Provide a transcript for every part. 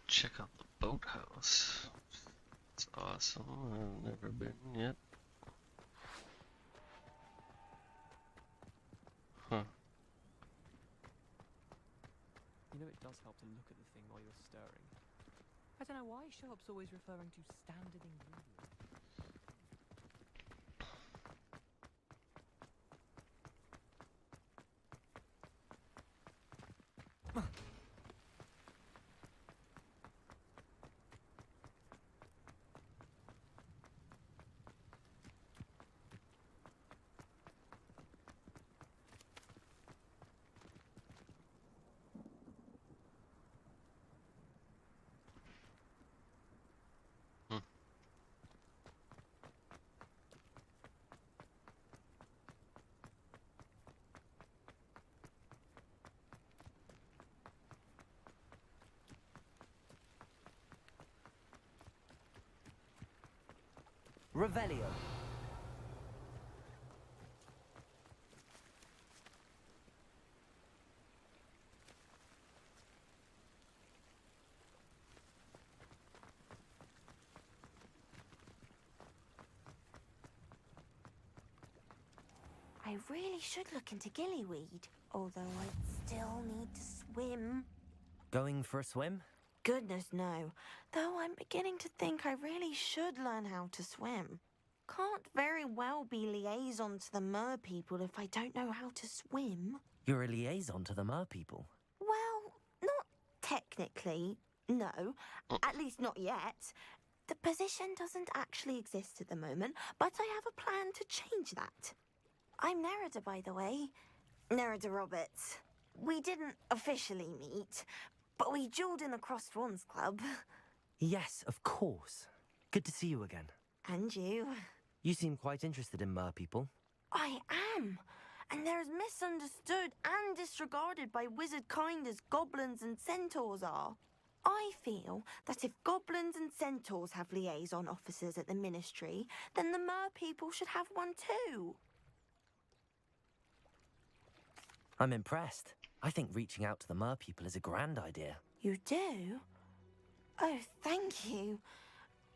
Check out the boathouse. It's awesome. I've never been yet. Huh. You know, it does help to look at the thing while you're stirring. I don't know why Sharp's always referring to standard ingredients. Hmm. Revelio. I really should look into gillyweed, although I'd still need to swim. Going for a swim? Goodness no, though I'm beginning to think I really should learn how to swim. Can't very well be liaison to the mer people if I don't know how to swim. You're a liaison to the mer people. Well, not technically, no. At least not yet. The position doesn't actually exist at the moment, but I have a plan to change that. I'm Nerida, by the way. Nerida Roberts. We didn't officially meet, but we dueled in the Crossed Swans Club. Yes, of course. Good to see you again. And you. You seem quite interested in mer people. I am. And they're as misunderstood and disregarded by wizard kind as goblins and centaurs are. I feel that if goblins and centaurs have liaison officers at the ministry, then the mer people should have one too. I'm impressed. I think reaching out to the mer people is a grand idea. You do? Oh, thank you.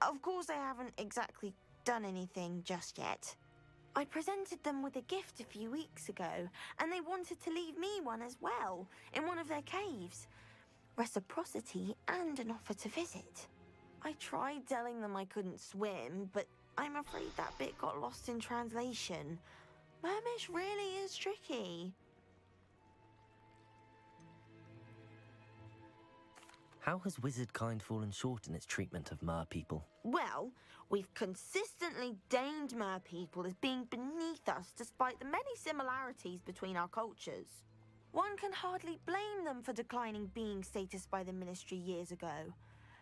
Of course I haven't exactly done anything just yet. I presented them with a gift a few weeks ago, and they wanted to leave me one as well, in one of their caves. Reciprocity and an offer to visit. I tried telling them I couldn't swim, but I'm afraid that bit got lost in translation. Mermish really is tricky. How has wizard kind fallen short in its treatment of mer people? Well, we've consistently deemed mer people as being beneath us despite the many similarities between our cultures. One can hardly blame them for declining being status by the ministry years ago.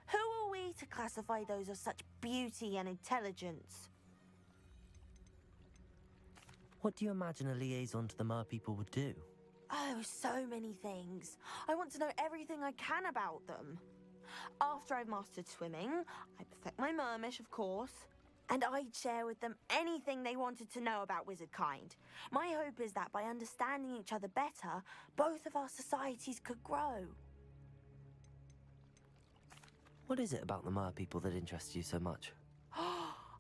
Who are we to classify those of such beauty and intelligence? What do you imagine a liaison to the mer people would do? Oh, so many things. I want to know everything I can about them. After I've mastered swimming, I perfect my mermish, of course, and I'd share with them anything they wanted to know about wizard kind. My hope is that by understanding each other better, both of our societies could grow. What is it about the mer people that interests you so much?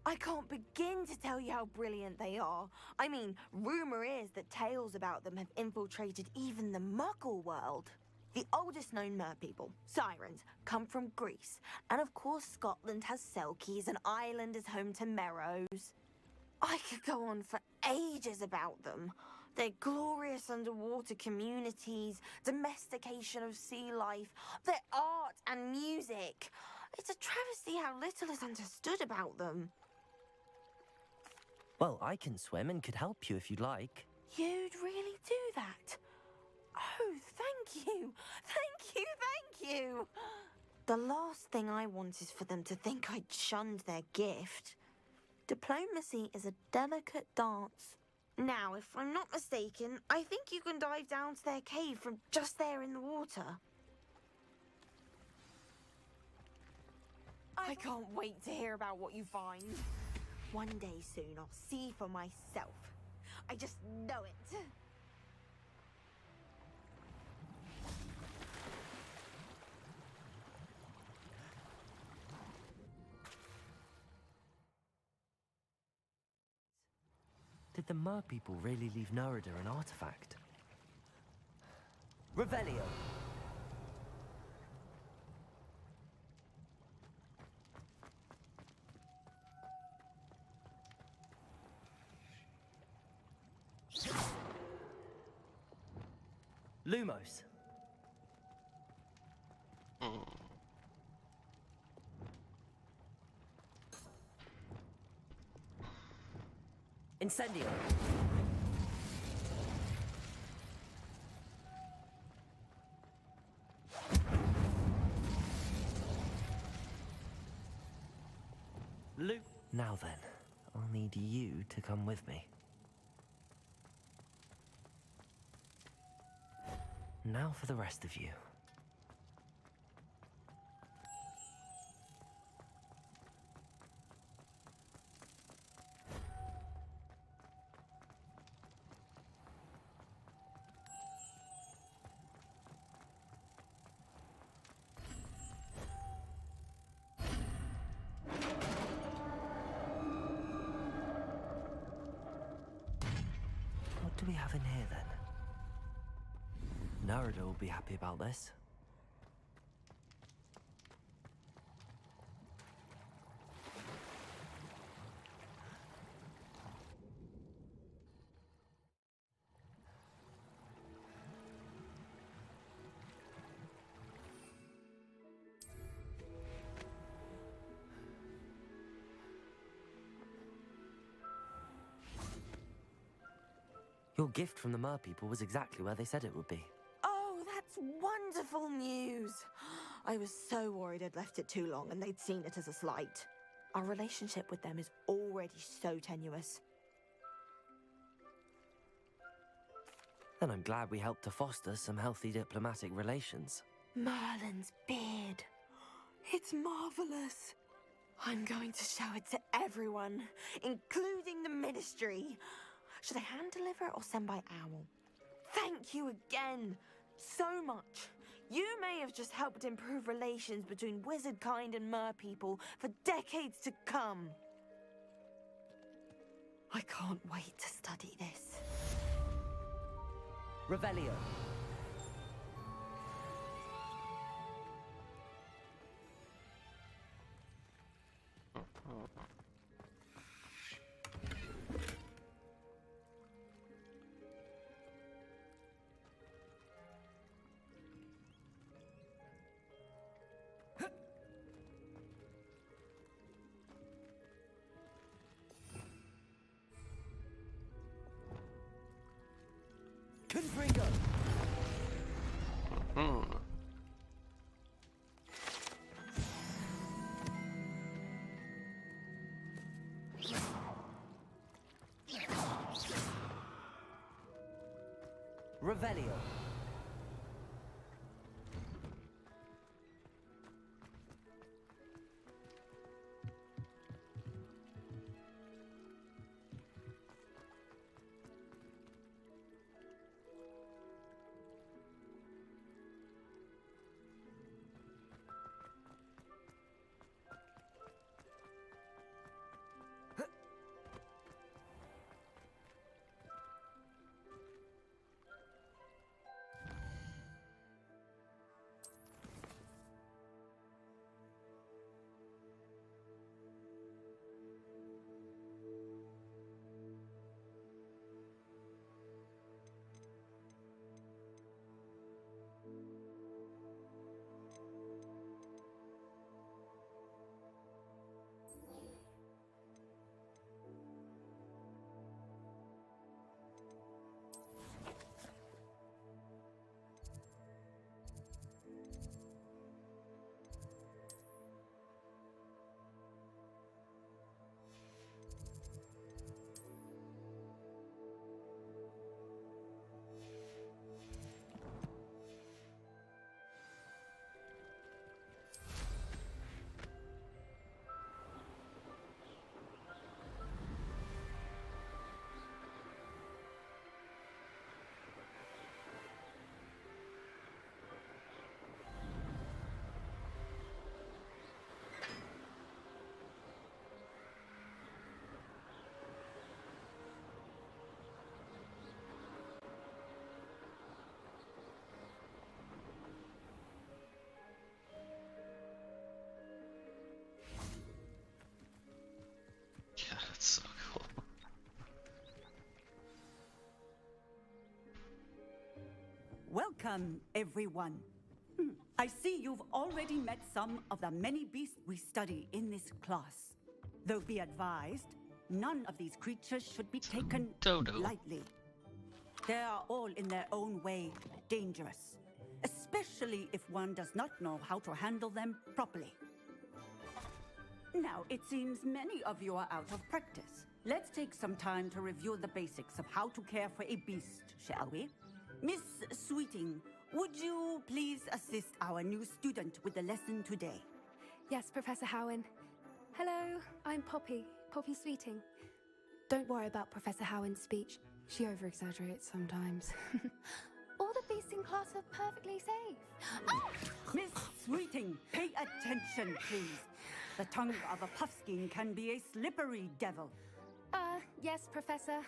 I can't begin to tell you how brilliant they are. I mean, rumor is that tales about them have infiltrated even the Muggle world. The oldest known mer people, sirens, come from Greece. And of course Scotland has Selkies and Ireland is home to Merrows. I could go on for ages about them. Their glorious underwater communities, domestication of sea life, their art and music. It's a travesty how little is understood about them. Well, I can swim and could help you if you'd like. You'd really do that? Oh, thank you! Thank you, thank you! The last thing I want is for them to think I'd shunned their gift. Diplomacy is a delicate dance. Now, if I'm not mistaken, I think you can dive down to their cave from just there in the water. I can't wait to hear about what you find. One day soon, I'll see for myself. I just know it. Did the mer people really leave Nerida an artifact? Revelio! Lumos. Incendio. Lu. Now then, I'll need you to come with me. Now for the rest of you. What do we have in here then? Nerida will be happy about this. Your gift from the mer people was exactly where they said it would be. Oh, that's wonderful news. I was so worried I'd left it too long and they'd seen it as a slight. Our relationship with them is already so tenuous. Then I'm glad we helped to foster some healthy diplomatic relations. Merlin's beard. It's marvelous. I'm going to show it to everyone, including the Ministry. Should I hand deliver it or send by owl? Thank you again, so much. You may have just helped improve relations between wizard kind and mer people for decades to come. I can't wait to study this. Revelio. Confringo. Revelio. so cool. Welcome, everyone. I see you've already met some of the many beasts we study in this class. Though be advised, none of these creatures should be taken Dodo. lightly. They are all in their own way dangerous, especially if one does not know how to handle them properly. Now, it seems many of you are out of practice. Let's take some time to review the basics of how to care for a beast, shall we? Miss Sweeting, would you please assist our new student with the lesson today? Yes, Professor Howen. Hello, I'm Poppy Sweeting. Don't worry about Professor Howen's speech. She over-exaggerates sometimes. All the beasts in class are perfectly safe. Oh! Miss Sweeting, pay attention, please. The tongue of a puffskein can be a slippery devil. Yes, Professor.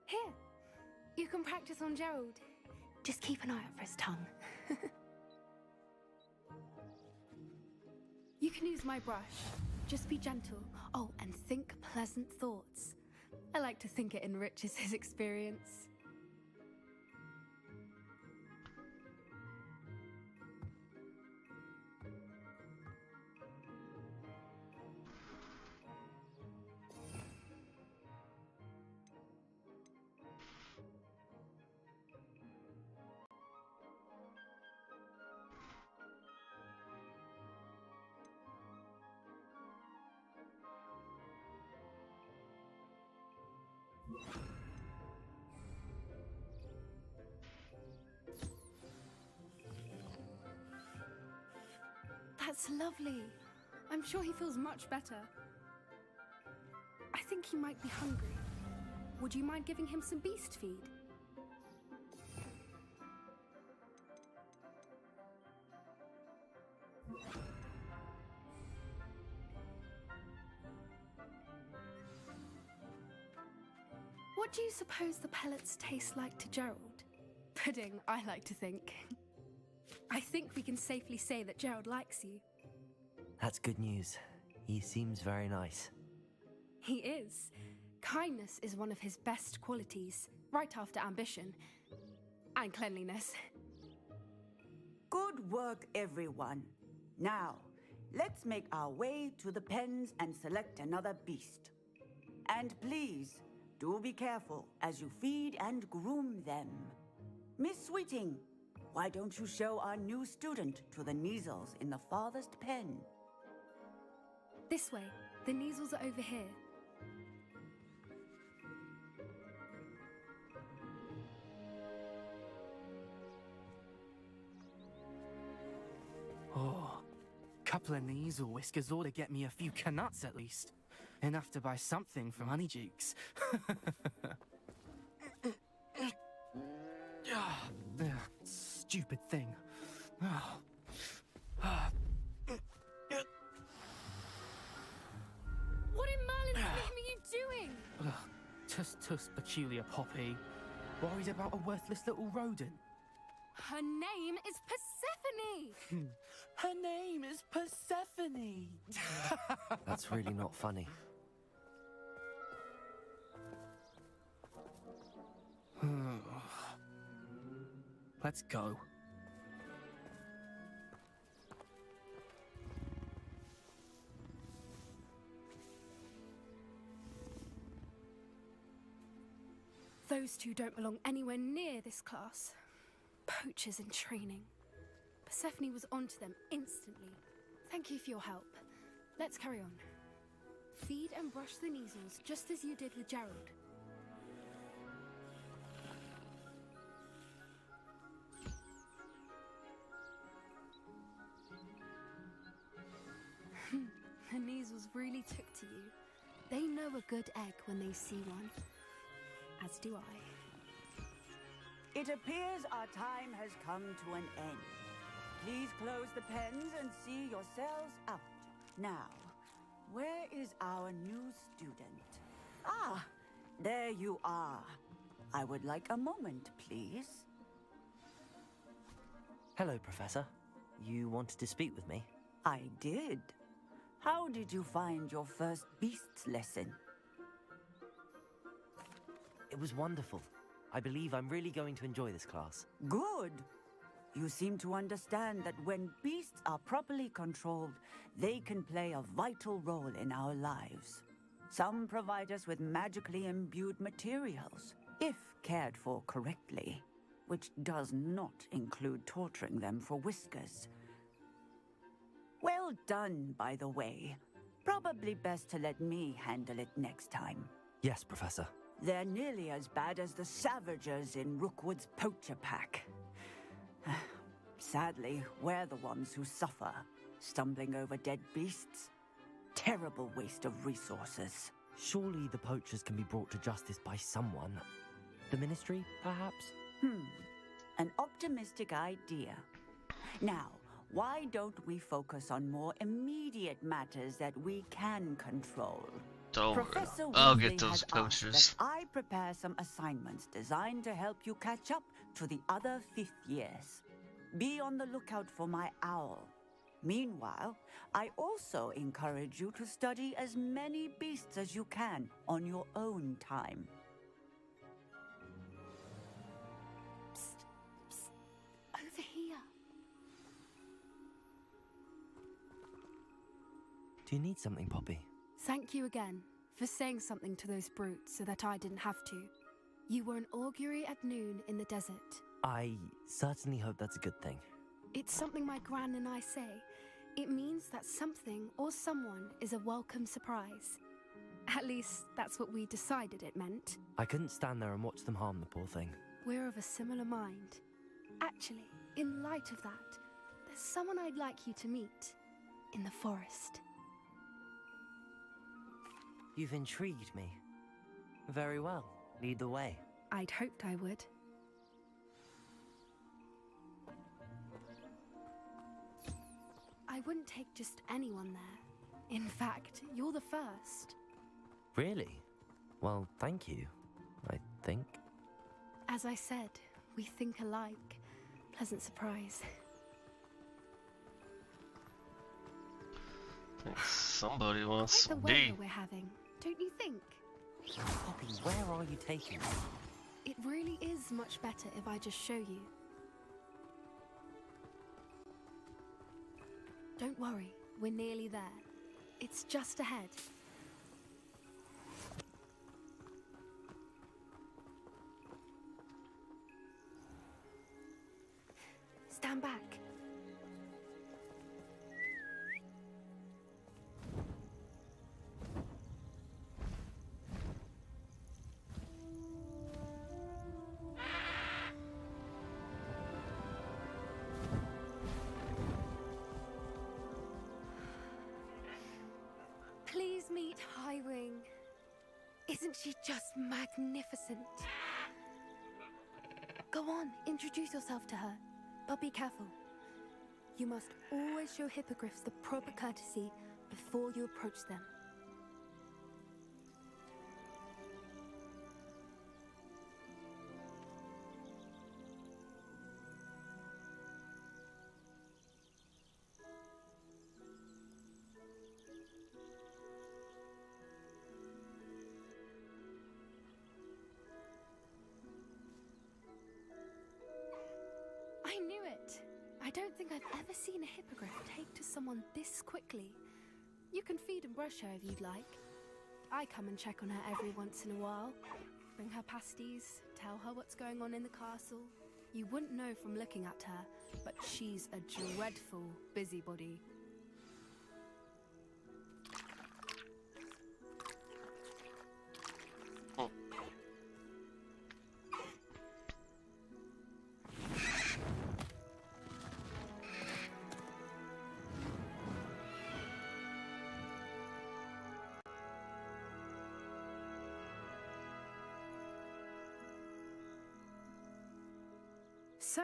Here, you can practice on Gerald. Just keep an eye out for his tongue. You can use my brush. Just be gentle. Oh, and think pleasant thoughts. I like to think it enriches his experience. That's lovely. I'm sure he feels much better. I think he might be hungry. Would you mind giving him some beast feed? What do you suppose the pellets taste like to Gerald? Pudding, I like to think. I think we can safely say that Gerald likes you. That's good news. He seems very nice. He is. Kindness is one of his best qualities, right after ambition. And cleanliness. Good work, everyone. Now, let's make our way to the pens and select another beast. And please, do be careful as you feed and groom them. Miss Sweeting, why don't you show our new student to the Neasels in the farthest pen? This way. The Neasels are over here. Oh, couple of Neasel whiskers ought to get me a few canuts at least. Enough to buy something from Honeydukes. Stupid thing. What in Merlin's name are you doing? Tuss, peculiar Poppy. Worried about a worthless little rodent. Her name is Persephone! Her name is Persephone! That's really not funny. Let's go. Those two don't belong anywhere near this class. Poachers in training. Persephone was onto them instantly. Thank you for your help. Let's carry on. Feed and brush the Neasels just as you did with Gerald. The Neasels really took to you. They know a good egg when they see one. As do I. It appears our time has come to an end. Please close the pens and see yourselves out. Now, where is our new student? Ah, there you are. I would like a moment, please. Hello, Professor. You wanted to speak with me? I did. how did you find your first beasts lesson? It was wonderful. I believe I'm really going to enjoy this class. Good. You seem to understand that when beasts are properly controlled, they can play a vital role in our lives. Some provide us with magically imbued materials, if cared for correctly, which does not include torturing them for whiskers. Well done, by the way. Probably best to let me handle it next time. Yes, Professor. They're nearly as bad as the Savagers in Rookwood's poacher pack. Sadly, we're the ones who suffer, stumbling over dead beasts. Terrible waste of resources. Surely the poachers can be brought to justice by someone. The Ministry, perhaps? An optimistic idea. Now, why don't we focus on more immediate matters that we can control? Don't worry. Professor I'll Weasley get those has asked poachers. that I prepare some assignments designed to help you catch up to the other fifth years. Be on the lookout for my owl. Meanwhile, I also encourage you to study as many beasts as you can on your own time. Psst, psst, over here. Do you need something, Poppy? Thank you again for saying something to those brutes so that I didn't have to. You were an augury at noon in the desert. I certainly hope that's a good thing. It's something my gran and I say. It means that something or someone is a welcome surprise. At least, that's what we decided it meant. I couldn't stand there and watch them harm the poor thing. We're of a similar mind. Actually, in light of that, there's someone I'd like you to meet in the forest. You've intrigued me. Very well. Lead the way. I'd hoped I would. I wouldn't take just anyone there. In fact, you're the first. Really? Well, thank you, I think. As I said, we think alike. Pleasant surprise. I think somebody wants Quite the some weather D. we're having, don't you think? Poppy, where are you taking me? It really is much better if I just show you. Don't worry, we're nearly there. It's just ahead. Stand back. Please meet Highwing. Isn't she just magnificent? Go on, introduce yourself to her. But be careful. You must always show hippogriffs the proper courtesy before you approach them. I knew it! I don't think I've ever seen a hippogriff take to someone this quickly. You can feed and brush her if you'd like. I come and check on her every once in a while. Bring her pasties, tell her what's going on in the castle. You wouldn't know from looking at her, but she's a dreadful busybody. So,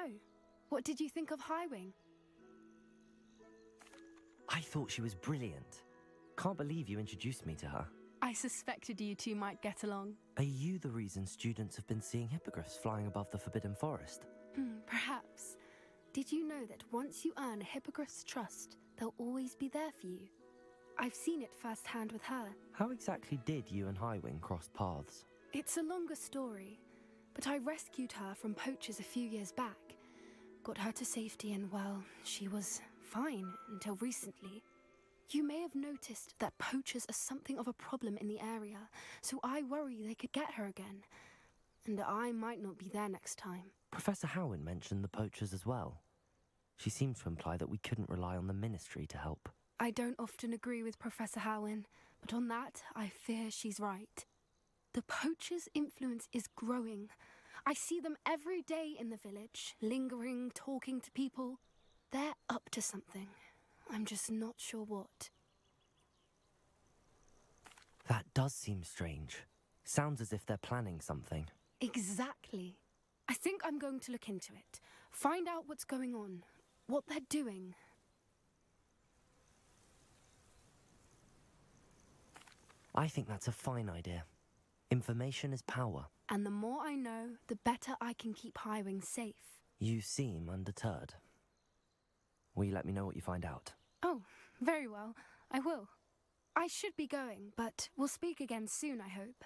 what did you think of Highwing? I thought she was brilliant. Can't believe you introduced me to her. I suspected you two might get along. Are you the reason students have been seeing hippogriffs flying above the Forbidden Forest? Perhaps. Did you know that once you earn a hippogriff's trust, they'll always be there for you? I've seen it firsthand with her. How exactly did you and Highwing cross paths? It's a longer story, but I rescued her from poachers a few years back. Got her to safety and, well, she was fine until recently. You may have noticed that poachers are something of a problem in the area, so I worry they could get her again. And I might not be there next time. Professor Howin mentioned the poachers as well. She seemed to imply that we couldn't rely on the Ministry to help. I don't often agree with Professor Howin, but on that, I fear she's right. The poachers' influence is growing. I see them every day in the village, lingering, talking to people. They're up to something. I'm just not sure what. That does seem strange. Sounds as if they're planning something. Exactly. I think I'm going to look into it. Find out what's going on, what they're doing. I think that's a fine idea. Information is power. And the more I know, the better I can keep Highwing safe. You seem undeterred. Will you let me know what you find out? Oh, very well. I will. I should be going, but we'll speak again soon, I hope.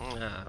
Yeah.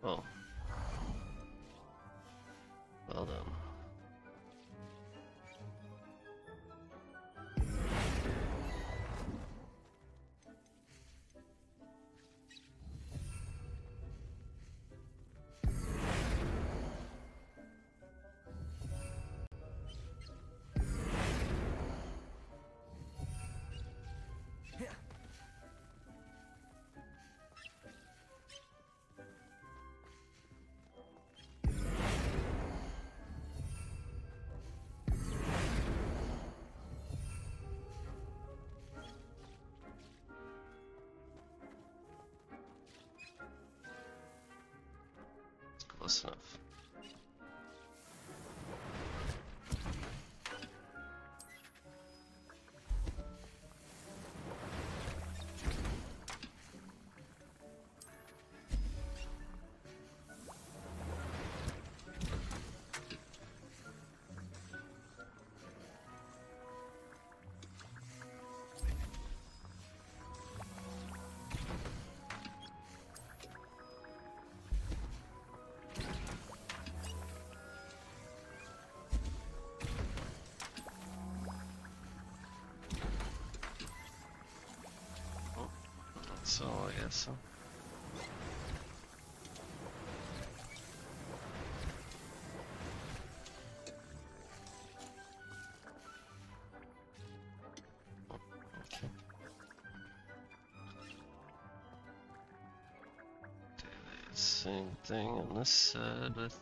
Oh. Well done. It's close enough. So I guess so. Okay. Do the same thing on this side with.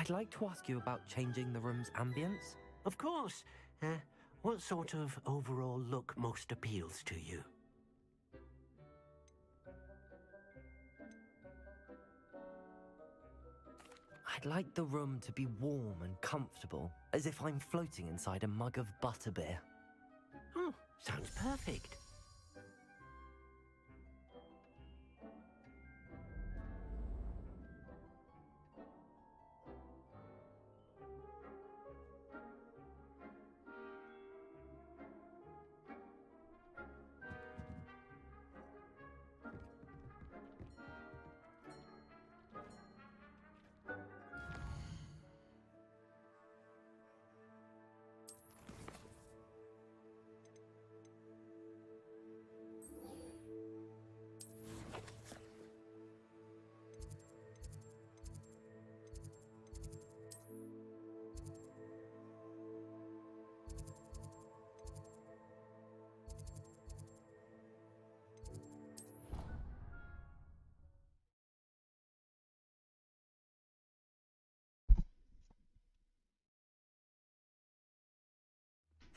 I'd like to ask you about changing the room's ambience. Of course. What sort of overall look most appeals to you? I'd like the room to be warm and comfortable, as if I'm floating inside a mug of butterbeer. Oh, sounds perfect.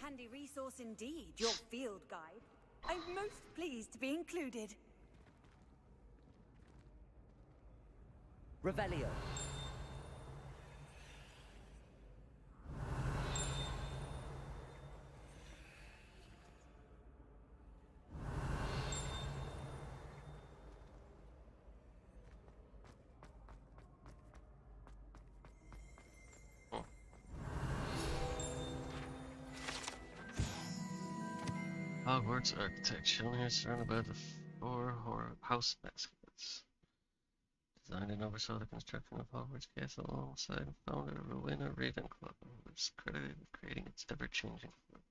Handy resource indeed, your field guide. I'm most pleased to be included. Revelio. Hogwarts architecture. Shown here surrounded by the four house baskets. Designed and oversaw the construction of Hogwarts Castle alongside founder Rowena Ravenclaw, who is credited with creating its ever-changing floor.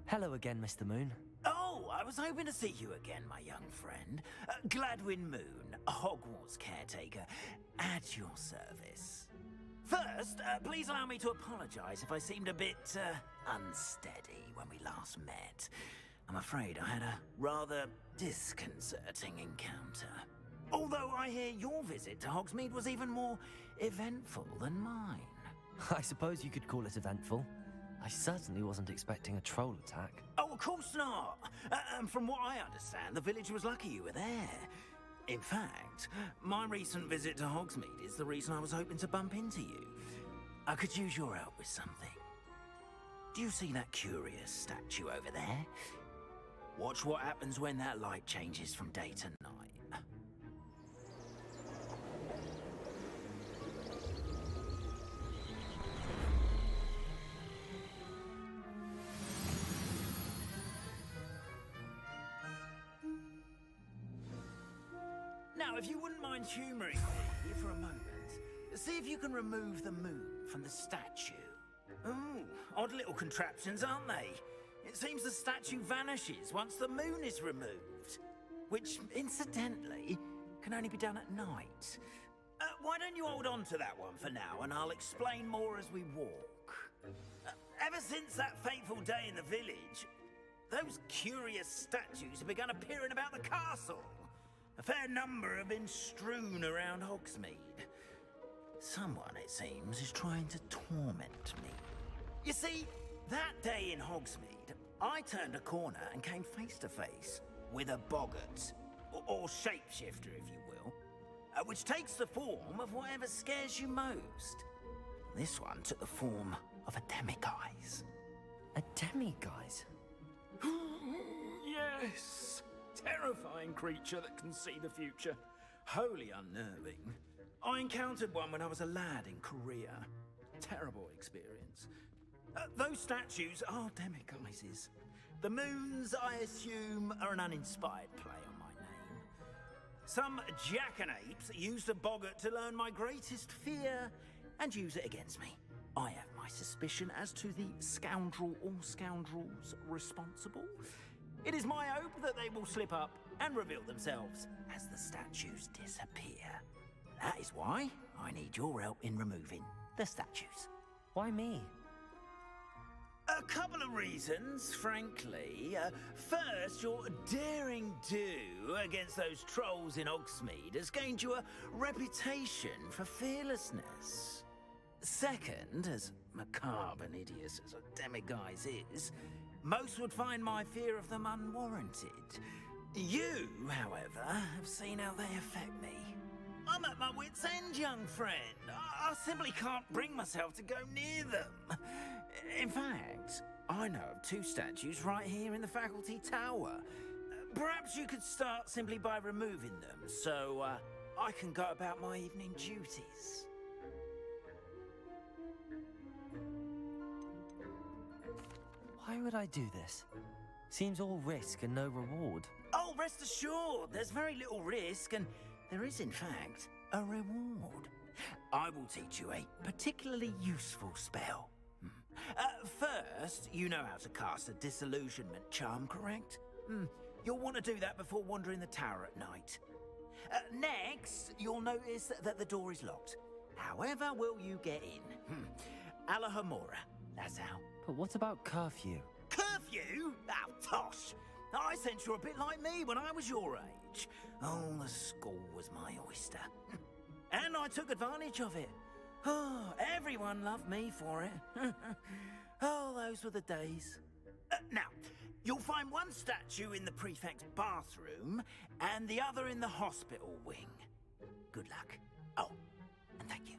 Hello again, Mr. Moon. Oh, I was hoping to see you again, my young friend. Gladwin Moon, Hogwarts caretaker, at your service. First, please allow me to apologize if I seemed a bit, unsteady when we last met. I'm afraid I had a rather disconcerting encounter. Although I hear your visit to Hogsmeade was even more eventful than mine. I suppose you could call it eventful. I certainly wasn't expecting a troll attack. Oh, of course not. And from what I understand, the village was lucky you were there. In fact, my recent visit to Hogsmeade is the reason I was hoping to bump into you. I could use your help with something. Do you see that curious statue over there? Watch what happens when that light changes from day to night. Now, if you wouldn't mind humouring me for a moment, see if you can remove the moon from the statue. Ooh, odd little contraptions, aren't they? It seems the statue vanishes once the moon is removed, which, incidentally, can only be done at night. Why don't you hold on to that one for now, and I'll explain more as we walk. Ever since that fateful day in the village, those curious statues have begun appearing about the castle. A fair number have been strewn around Hogsmeade. Someone, it seems, is trying to torment me. You see, that day in Hogsmeade, I turned a corner and came face to face with a boggart, or shapeshifter, if you will, which takes the form of whatever scares you most. This one took the form of a demiguise. A demiguise? Yes! Terrifying creature that can see the future. Wholly unnerving. I encountered one when I was a lad in Korea. Terrible experience. Those statues are demiguises. The moons, I assume, are an uninspired play on my name. Some jackanapes used a boggart to learn my greatest fear and use it against me. I have my suspicion as to the scoundrel or scoundrels responsible. It is my hope that they will slip up and reveal themselves as the statues disappear. That is why I need your help in removing the statues. Why me? A couple of reasons, frankly. First, your daring do against those trolls in Hogsmeade has gained you a reputation for fearlessness. Second, as macabre and hideous as a demiguise is, most would find my fear of them unwarranted. You, however, have seen how they affect me. I'm at my wit's end, young friend. I simply can't bring myself to go near them. In fact, I know of 2 statues right here in the faculty tower. Perhaps you could start simply by removing them, so I can go about my evening duties. Why would I do this? Seems all risk and no reward. Oh, rest assured, there's very little risk, and there is, in fact, a reward. I will teach you a particularly useful spell. First, you know how to cast a disillusionment charm, correct? You'll want to do that before wandering the tower at night. Next, you'll notice that the door is locked. However will you get in? Alahomora, that's how. But what about curfew? Curfew? Oh, tosh! I sense you're a bit like me when I was your age. Oh, the school was my oyster. And I took advantage of it. Oh, everyone loved me for it. Oh, those were the days. Now, you'll find one statue in the prefect's bathroom and the other in the hospital wing. Good luck. Oh, and thank you.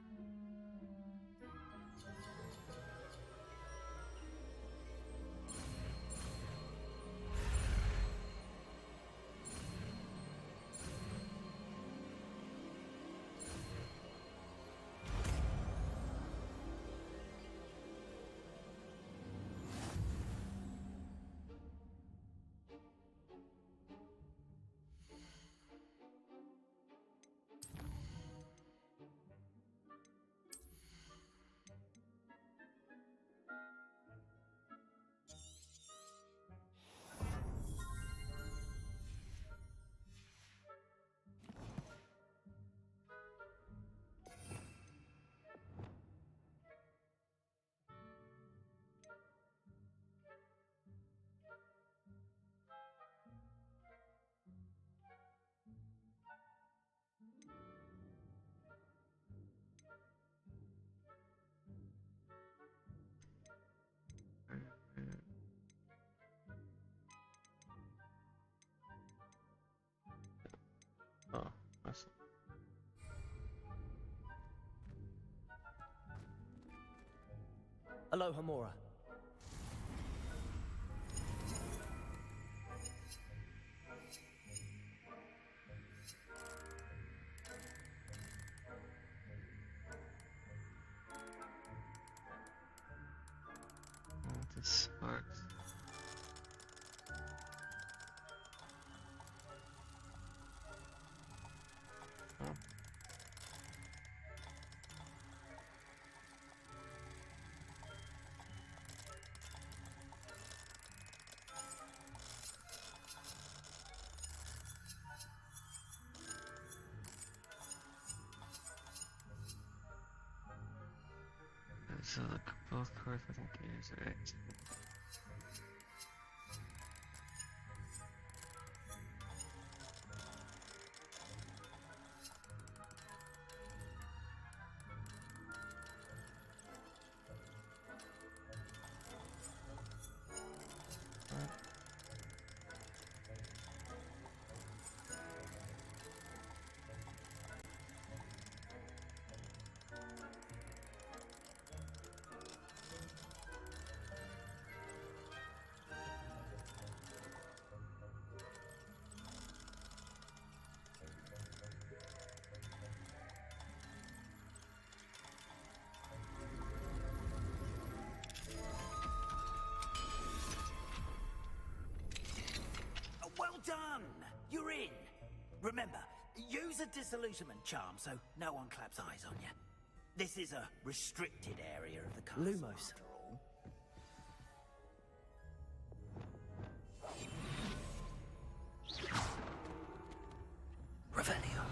Oh, I see. Alohomora. The sparks. Oh. So both cards with engage are active. Well done! You're in! Remember, use a disillusionment charm so no one claps eyes on you. This is a restricted area of the castle, Lumos. after all. Revelio.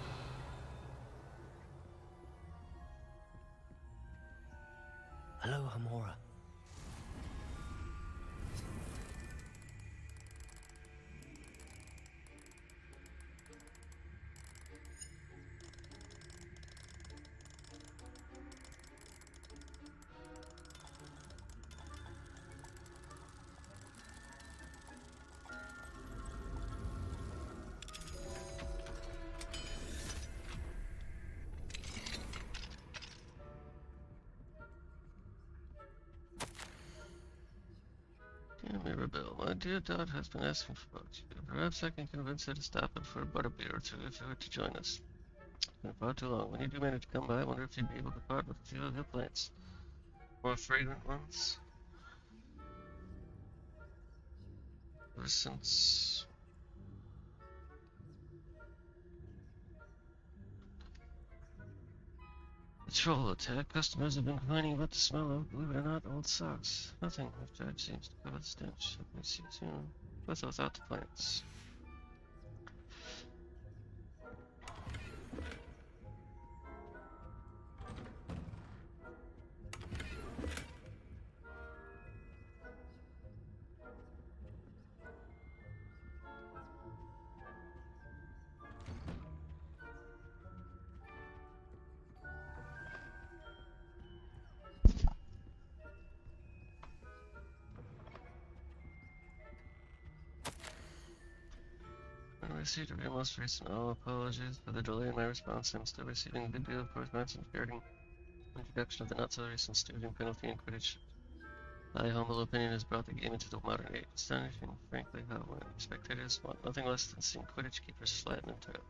Alohomora. dear Dot has been asking about you. Perhaps I can convince her to stop in for a butterbeer or two if you were to join us. It's been far too long. When you do manage to come by, I wonder if you'd be able to part with a few of your plants. More fragrant ones. Ever since the troll attack, customers have been complaining about the smell of, believe it or not, old socks. Nothing I've tried seems to cover the stench. I can see soon. With or without the plants. I received your most recent apologies for the delay in my response. I'm still receiving a good deal of correspondence regarding the introduction of the not-so-recent student penalty in Quidditch. My humble opinion has brought the game into the modern age. Astonishing, frankly, how spectators want nothing less than seeing Quidditch keepers flatten and turn.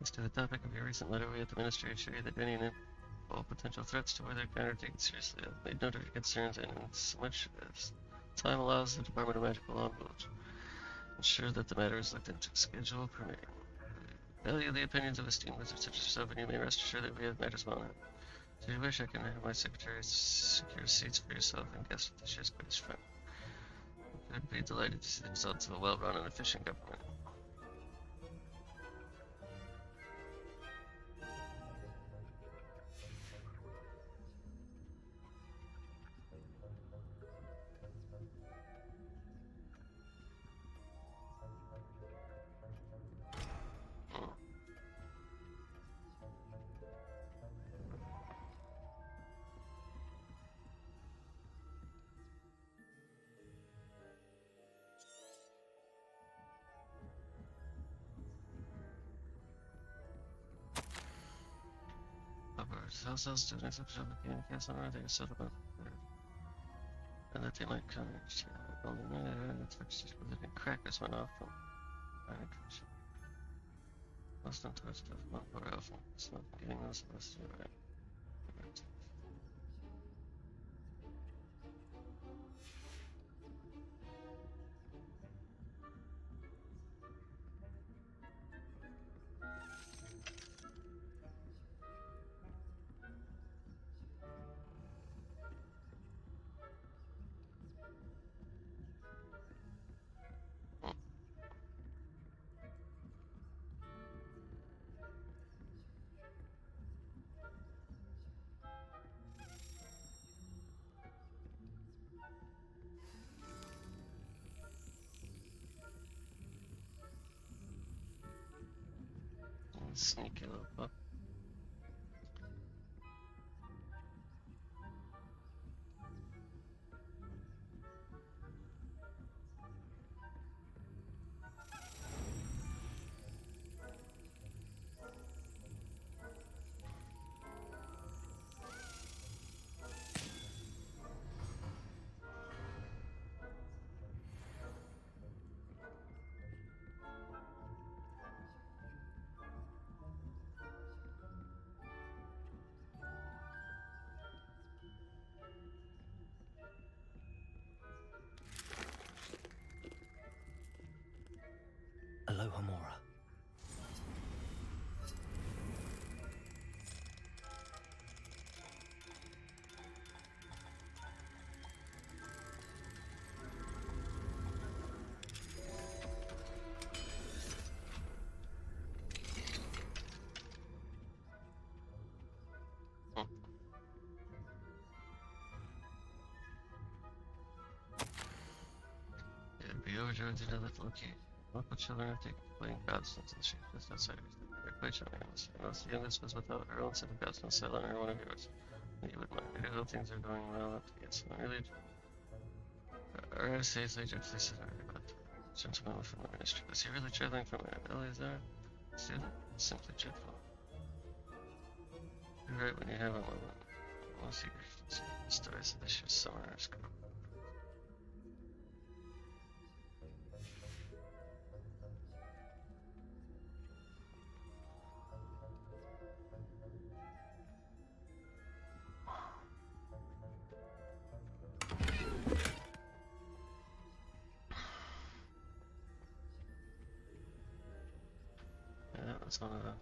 As to the topic of your recent letter, we at the Ministry assure you that any and all potential threats to whether kind are taken seriously. I've made note of your concerns, and in so much as time allows, the Department of Magical Law will ensure that the matter is looked into, schedule permitting. We value the opinions of esteemed wizards such as yourself, and you may rest assured that we have matters well in hand. If you wish, I can have my secretaries secure seats for yourself and guests with this year's British friend. We would be delighted to see the results of a well-run and efficient government. Household students of Shelby County Castle are there settled up and that they might come each only the touch living crackers went off from penetration. Most untouched of one poor elf, it's not getting those of us to right. Sneaky little pup. Aloha Mora. It'd be overjoyed to know that the local children have taken to playing Godstones in the street just outside of Easton. They're quite charming, I must say. Most the youngest was without her own set of Godstones set on her one of yours. You would mind. I hope things are going well up to get some really. Or I say it's later, please said about the gentleman from the ministry. Was he really traveling from Eleazar? Student? Simply dreadful. You're right when you have a moment. Most eager to see the stories of this year's summer school. it's one of the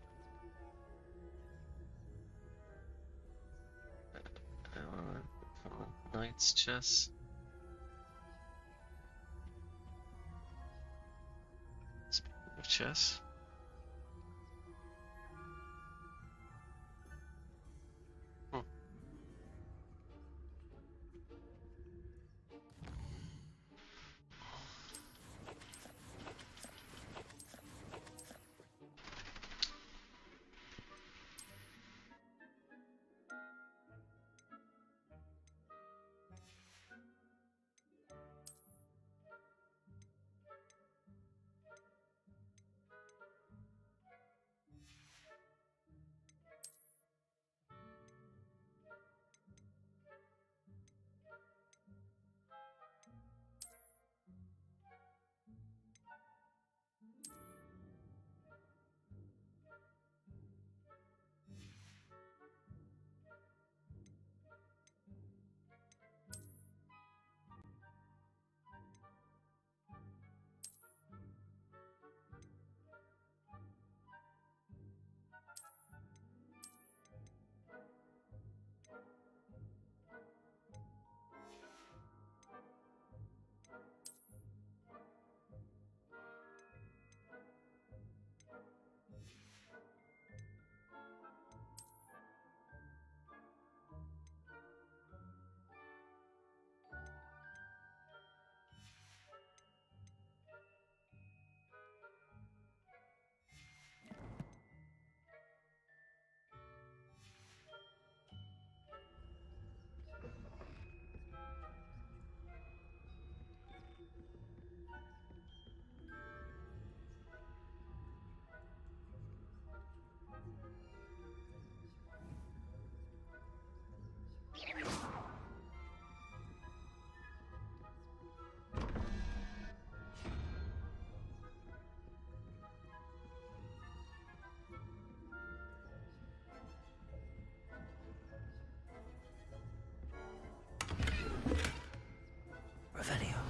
from the knight's chess. Speaking of chess. Revelio.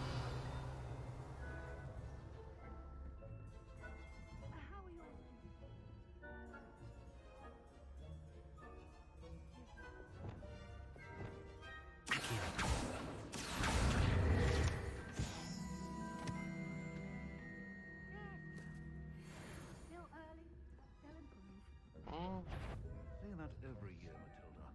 Say that every year, Matilda.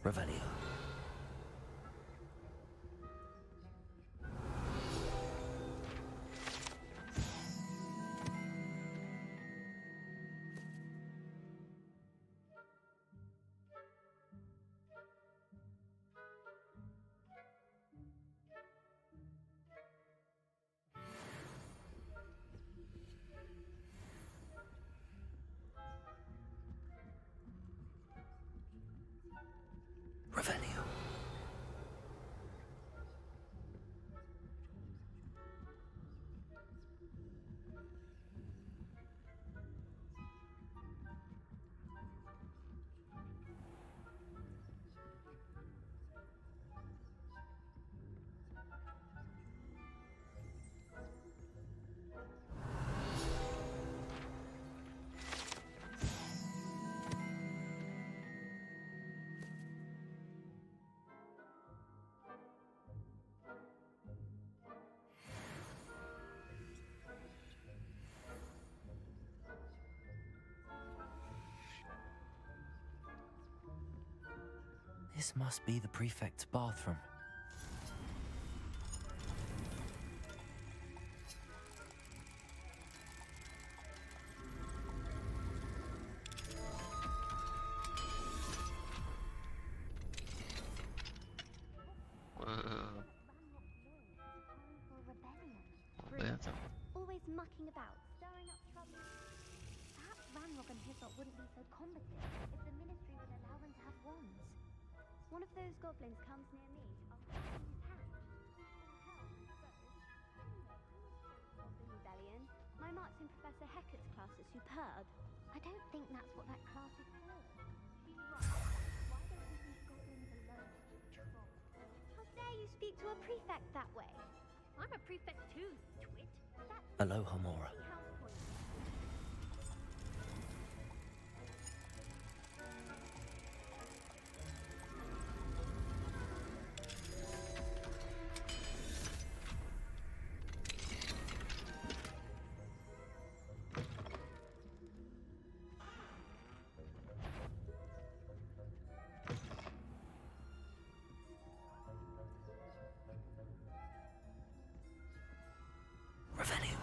Revelio. Revelio. This must be the prefect's bathroom. at them. Always mucking about, stirring up trouble. Perhaps Ranrock and Hyssop wouldn't be so combative if the Ministry would allow them to have wands. One of those goblins comes near me, I'll cut in his hand. Goblin Rebellion. My marks in Professor Hecat's class are superb. I don't think that's what that class is for. She's right. Why don't you leave goblins alone, you troll? How dare you speak to a prefect that way? I'm a prefect too, twit. That's Aloha Mora. house point. Revelio.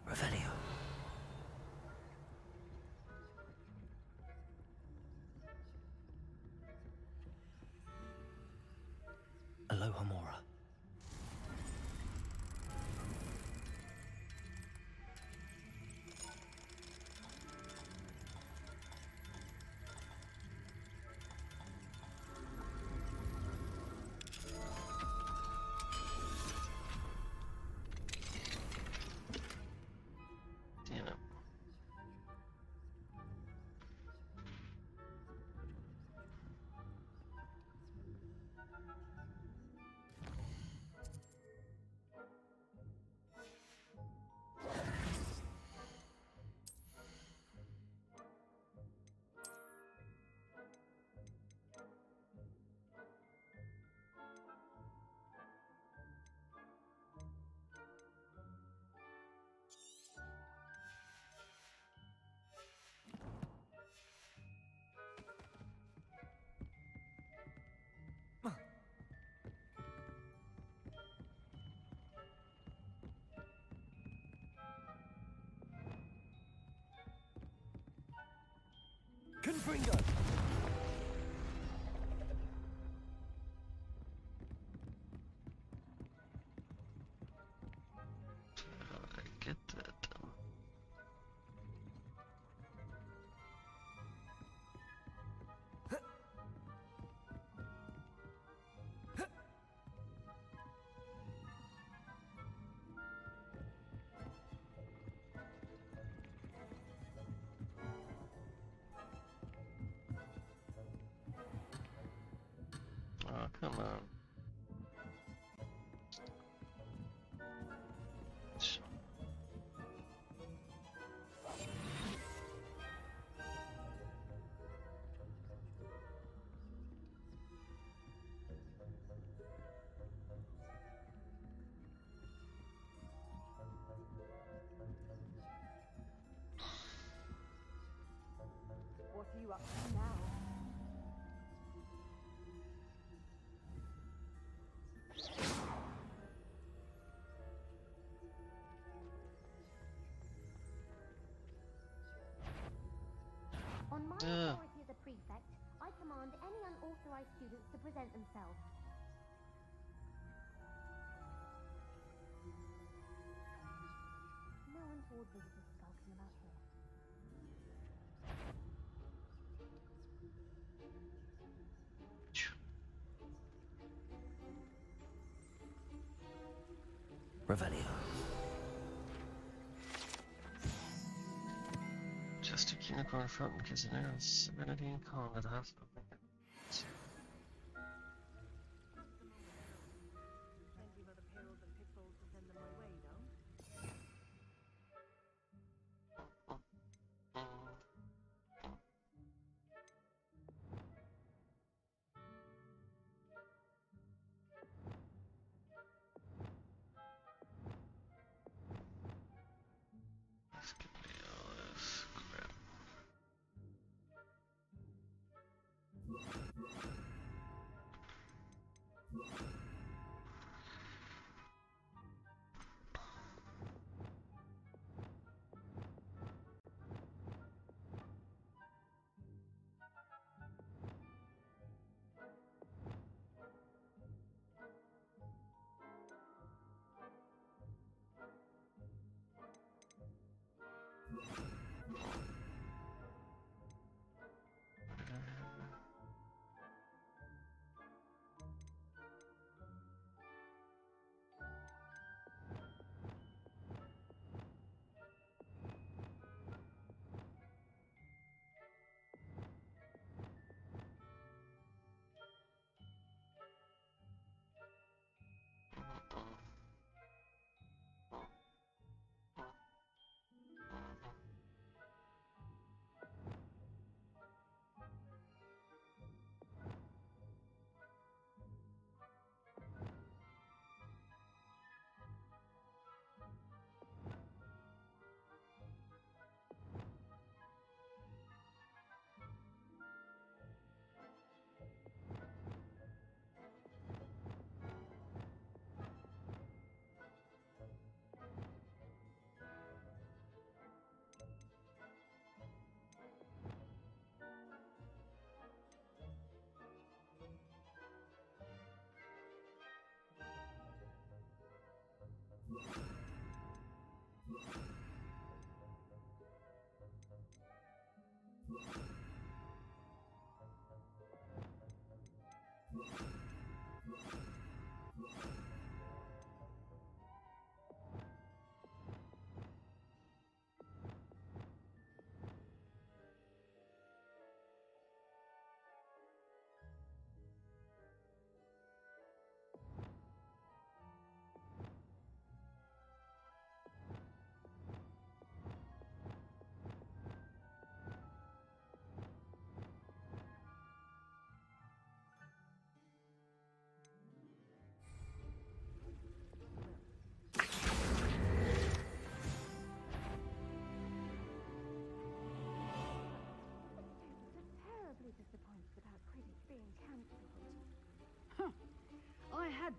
Revelio. Aloha Mora. Damn it. Confringo. How did I get that done? Oh, come on. What are you up to now? On my authority as a prefect, I command any unauthorized students to present themselves. No untoward visitors skulking about here. Revelio. Just a unicorn fountain gives an air of serenity and calm to the house.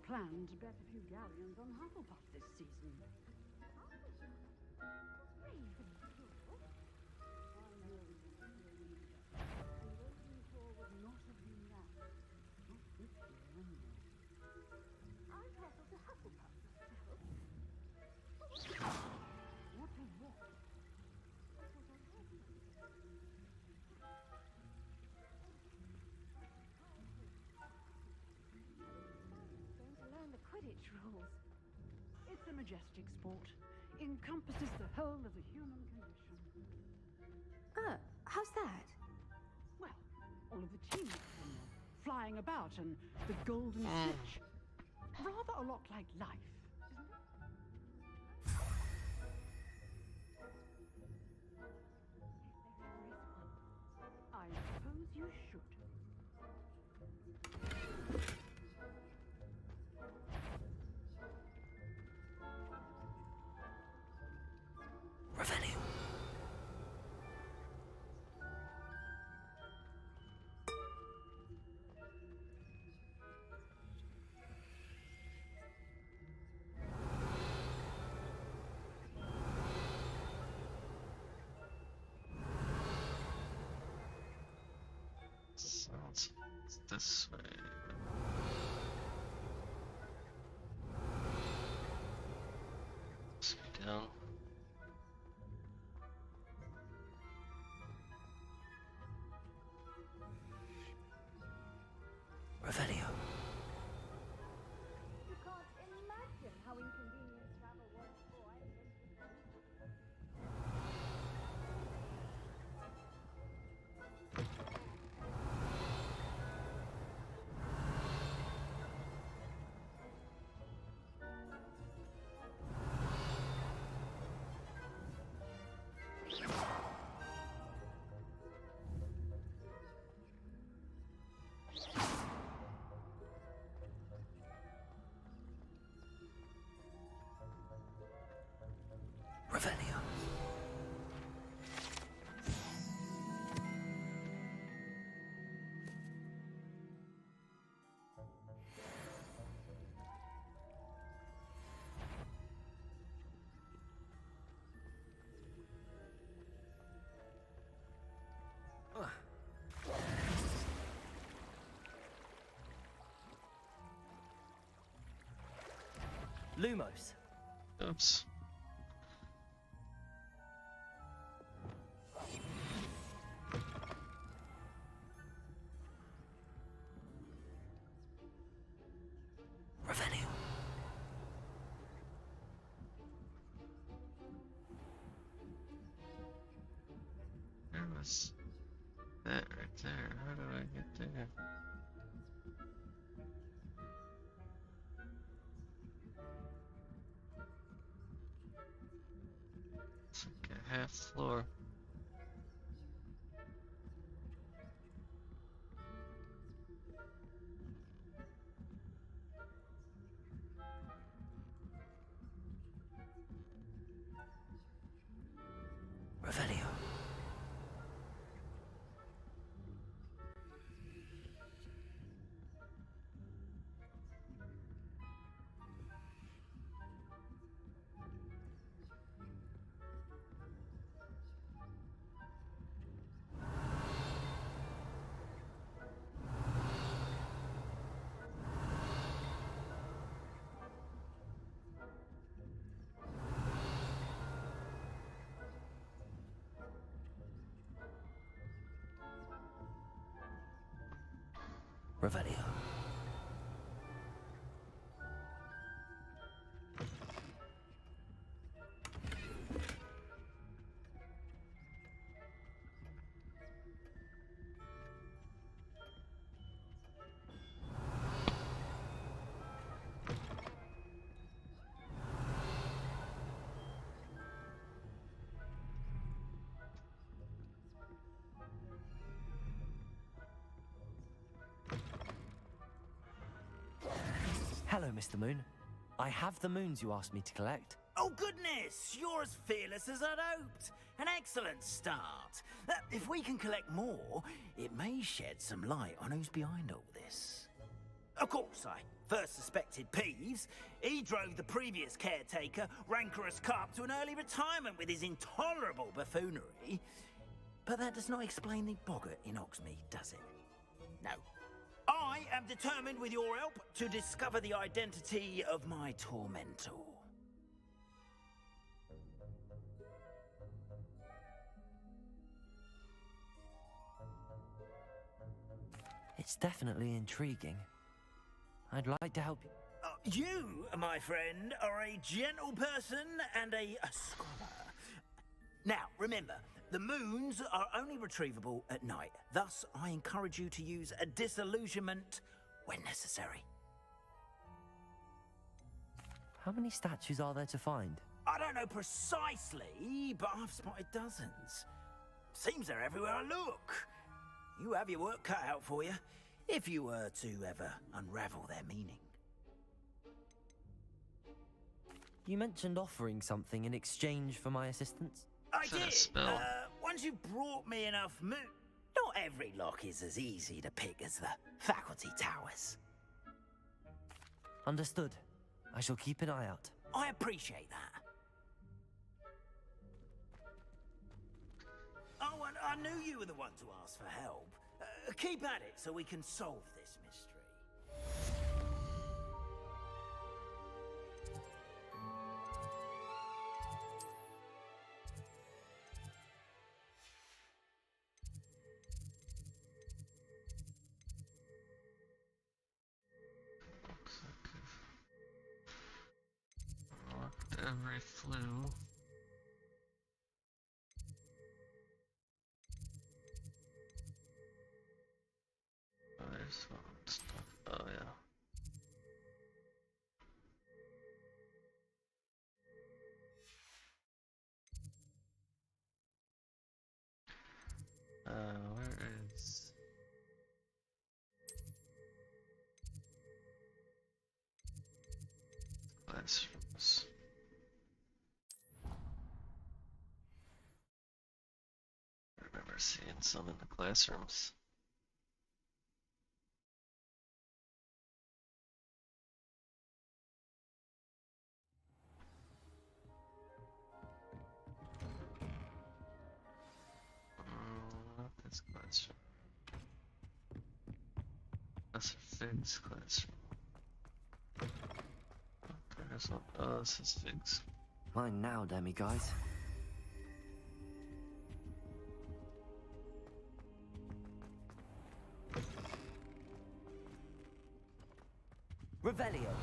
plan to bet a few galleons on Hufflepuff this season. I know we want to play leader. And Ravenclaw would not have been that. Not this year, anyway. I'm partial to Hufflepuff myself. What a what? That's what I heard. Going to learn the Quidditch rules. It's a majestic sport. Encompasses the whole of the human condition. How's that? Well, all of the teamwork and the flying about and the golden snitch. Rather a lot like life, isn't it? I suppose you should. Revelio. Sounds this way. Let's go down. Revelio. You can't imagine how inconvenient travel was before I lived with them. Revelio. Lumos. Oops. Revelio. There was that right there. How do I get there? It's like a half floor. Revelio. Revelio. Hello, Mr. Moon. I have the moons you asked me to collect. Oh, goodness! You're as fearless as I'd hoped. An excellent start. If we can collect more, it may shed some light on who's behind all this. Of course, I first suspected Peeves, he drove the previous caretaker, rancorous Carp, to an early retirement with his intolerable buffoonery. But that does not explain the boggart in Oxmead, does it? No. I am determined, with your help, to discover the identity of my tormentor. It's definitely intriguing. I'd like to help you. You, my friend, are a gentle person and a scholar. Now, remember, the moons are only retrievable at night. Thus, I encourage you to use a disillusionment when necessary. How many statues are there to find? I don't know precisely, but I've spotted dozens. Seems they're everywhere I look. You have your work cut out for you, if you were to ever unravel their meaning. You mentioned offering something in exchange for my assistance? I did. Once you brought me enough moon... Not every lock is as easy to pick as the faculty towers. Understood. I shall keep an eye out. I appreciate that. Oh, and I knew you were the one to ask for help. Keep at it so we can solve this mystery. Locked every flue. There's one stuff. Oh yeah. Where is classrooms? I remember seeing some in the classrooms. Not this classroom. Professor Fig's classroom. Okay, there's one. Oh, this is Fig's. Mine now, demi-guys. Revelio.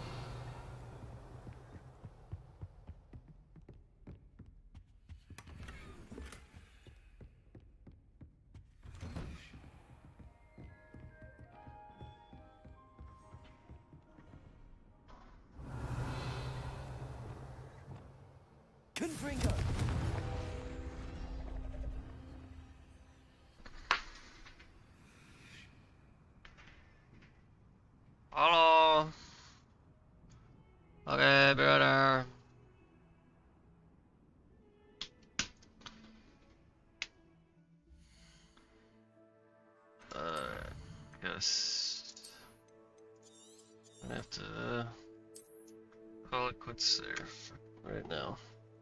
Confringo. Hello. Okay, brother. Guess I have to call it quits there for right now.